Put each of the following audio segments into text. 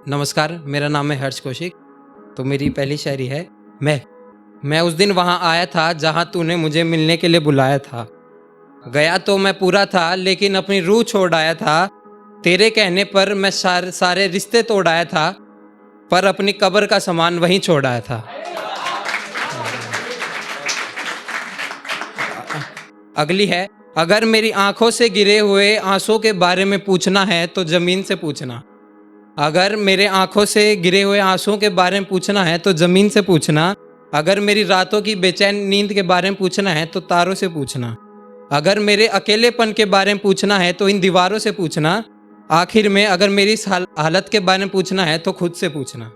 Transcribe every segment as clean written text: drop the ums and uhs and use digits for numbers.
नमस्कार, मेरा नाम है हर्ष कौशिक। तो मेरी पहली शायरी है। मैं उस दिन वहाँ आया था जहाँ तूने मुझे मिलने के लिए बुलाया था। गया तो मैं पूरा था लेकिन अपनी रूह छोड़ आया था। तेरे कहने पर मैं सारे रिश्ते तोड़ आया था, पर अपनी कब्र का सामान वहीं छोड़ आया था। अगली है। अगर मेरी आंखों से गिरे हुए आंसुओं के बारे में पूछना है तो ज़मीन से पूछना। अगर मेरे आंखों से गिरे हुए आंसुओं के बारे में पूछना है तो ज़मीन से पूछना। अगर मेरी रातों की बेचैन नींद के बारे में पूछना है तो तारों से पूछना। अगर मेरे अकेलेपन के बारे में पूछना है तो इन दीवारों से पूछना। आखिर में अगर मेरी इस हालत के बारे में पूछना है तो खुद से पूछना।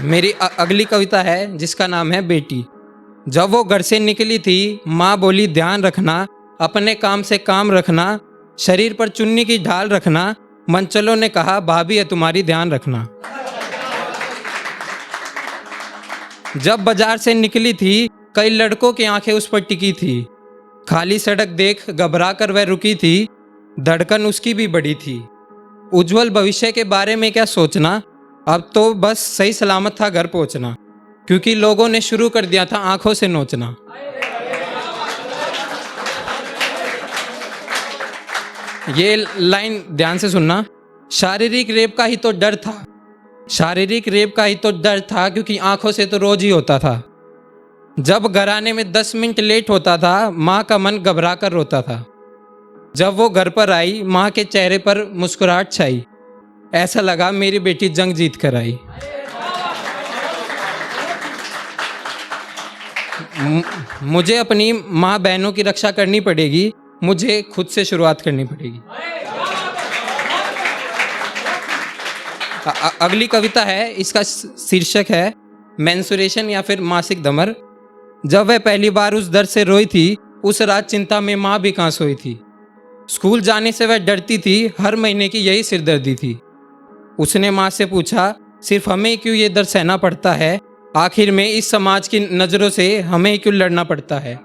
मेरी अगली कविता है जिसका नाम है बेटी। जब वो घर से निकली थी माँ बोली ध्यान रखना, अपने काम से काम रखना, शरीर पर चुन्नी की ढाल रखना। मंचलों ने कहा भाभी है तुम्हारी ध्यान रखना। जब बाजार से निकली थी कई लड़कों की आंखें उस पर टिकी थी। खाली सड़क देख घबरा कर वह रुकी थी, धड़कन उसकी भी बड़ी थी। उज्जवल भविष्य के बारे में क्या सोचना, अब तो बस सही सलामत था घर पहुंचना, क्योंकि लोगों ने शुरू कर दिया था आंखों से नोचना। ये लाइन ध्यान से सुनना। शारीरिक रेप का ही तो डर था, शारीरिक रेप का ही तो डर था, क्योंकि आंखों से तो रोज ही होता था। जब घर आने में 10 मिनट लेट होता था माँ का मन घबरा कर रोता था। जब वो घर पर आई माँ के चेहरे पर मुस्कुराहट छाई, ऐसा लगा मेरी बेटी जंग जीत कर आई। मुझे अपनी माँ बहनों की रक्षा करनी पड़ेगी, मुझे खुद से शुरुआत करनी पड़ेगी। अगली कविता है, इसका शीर्षक है मेंस्ट्रुएशन या फिर मासिक धमर। जब वह पहली बार उस दर्द से रोई थी उस रात चिंता में माँ भी कहाँ सोई थी। स्कूल जाने से वह डरती थी, हर महीने की यही सिरदर्दी थी। उसने माँ से पूछा सिर्फ हमें क्यों ये दर्द सहना पड़ता है, आखिर में इस समाज की नज़रों से हमें क्यों लड़ना पड़ता है।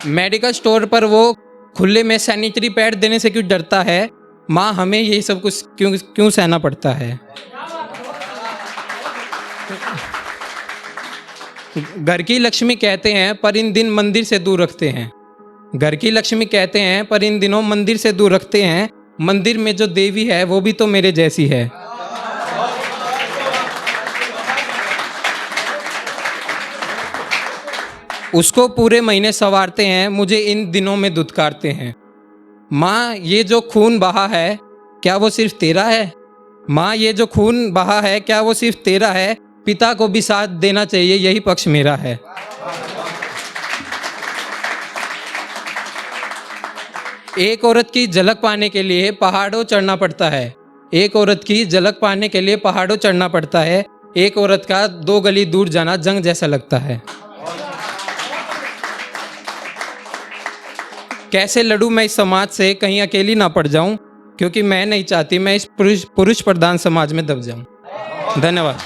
मेडिकल स्टोर पर वो खुले में सैनिटरी पैड देने से क्यों डरता है, माँ हमें यही सब कुछ क्यों सहना पड़ता है। घर की लक्ष्मी कहते हैं पर इन दिन मंदिर से दूर रखते हैं। घर की लक्ष्मी कहते हैं पर इन दिनों मंदिर से दूर रखते हैं। मंदिर में जो देवी है वो भी तो मेरे जैसी है। उसको पूरे महीने संवारते हैं, मुझे इन दिनों में दुत्कारते हैं। माँ ये जो खून बहा है क्या वो सिर्फ तेरा है। माँ ये जो खून बहा है क्या वो सिर्फ तेरा है। पिता को भी साथ देना चाहिए, यही पक्ष मेरा है। एक औरत की झलक पाने के लिए पहाड़ों चढ़ना पड़ता है। एक औरत की झलक पाने के लिए पहाड़ों चढ़ना पड़ता है। एक औरत का 2 गली दूर जाना जंग जैसा लगता है। कैसे लड़ूं मैं इस समाज से, कहीं अकेली ना पड़ जाऊं, क्योंकि मैं नहीं चाहती मैं इस पुरुष प्रधान समाज में दब जाऊं। धन्यवाद।